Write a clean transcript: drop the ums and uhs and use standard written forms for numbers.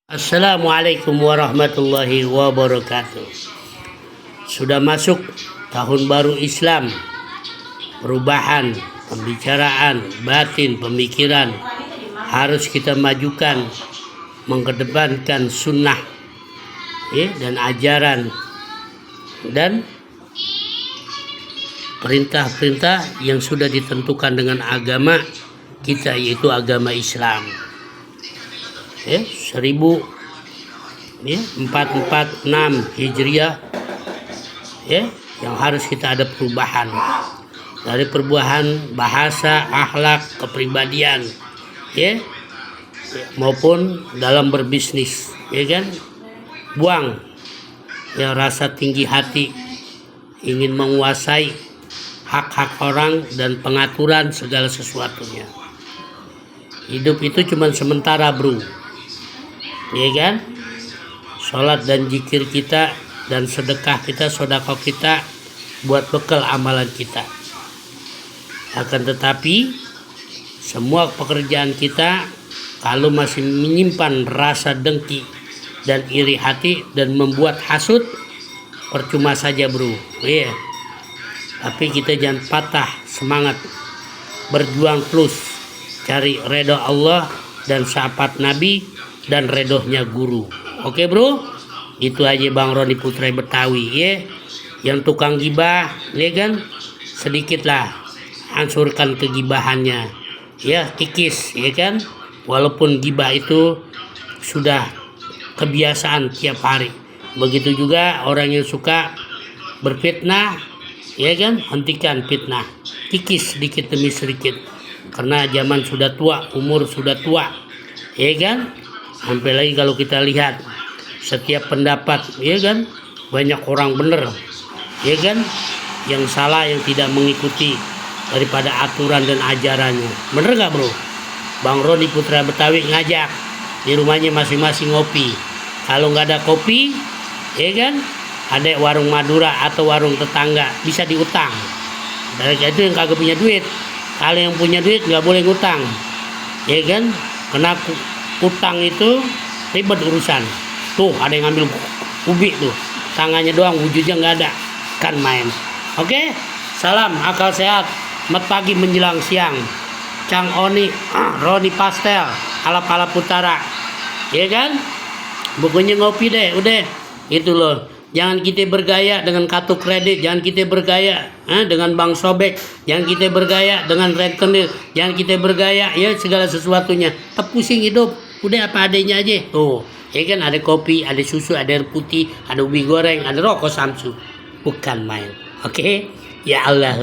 Assalamualaikum warahmatullahi wabarakatuh. Sudah masuk tahun baru Islam. Perubahan, pembicaraan, batin, pemikiran harus kita majukan, mengedepankan sunnah dan ajaran dan perintah-perintah yang sudah ditentukan dengan agama kita, yaitu agama Islam. 1446 Hijriah, yang harus kita ada perubahan dari perubahan bahasa, akhlak, kepribadian, maupun dalam berbisnis, buang rasa tinggi hati, ingin menguasai hak-hak orang dan pengaturan segala sesuatunya. Hidup itu cuma sementara, bro. Sholat dan zikir kita dan sedekah kita, sedekah kita buat bekal amalan kita. Akan tetapi semua pekerjaan kita kalau masih menyimpan rasa dengki dan iri hati dan membuat hasut, percuma saja, bro. Tapi kita jangan patah semangat, berjuang terus cari redha Allah dan sahabat Nabi dan redohnya guru. Oke, bro, itu aja Bang Roni Putra Betawi, yang tukang gibah, sedikitlah hancurkan kegibahannya, kikis, walaupun gibah itu sudah kebiasaan tiap hari. Begitu juga orang yang suka berfitnah, hentikan fitnah, kikis sedikit demi sedikit, karena zaman sudah tua, umur sudah tua, Sampai lagi kalau kita lihat setiap pendapat, banyak orang bener, yang salah, yang tidak mengikuti daripada aturan dan ajarannya. Bener gak, bro? Bang Roni Putra Betawi ngajak di rumahnya masing-masing ngopi. Kalau nggak ada kopi, ada warung Madura atau warung tetangga, bisa diutang. Dari itu yang kagak punya duit. Kalau yang punya duit nggak boleh ngutang, Kena utang itu ribet urusan. Tuh ada yang ngambil ubi tuh, tangannya doang, wujudnya nggak ada, kan main. Oke, salam akal sehat, mat pagi menjelang siang. Cang Oni, Roni Pastel, ala Putara, bukunya ngopi deh, udah itu loh. Jangan kita bergaya dengan kartu kredit, jangan kita bergaya dengan bank sobek, jangan kita bergaya dengan rentenir, jangan kita bergaya segala sesuatunya. Pusing hidup, udah apa adanya aja. Tuh, ada kopi, ada susu, ada air putih, ada ubi goreng, ada rokok Samsu. Bukan main. Oke? Ya Allah.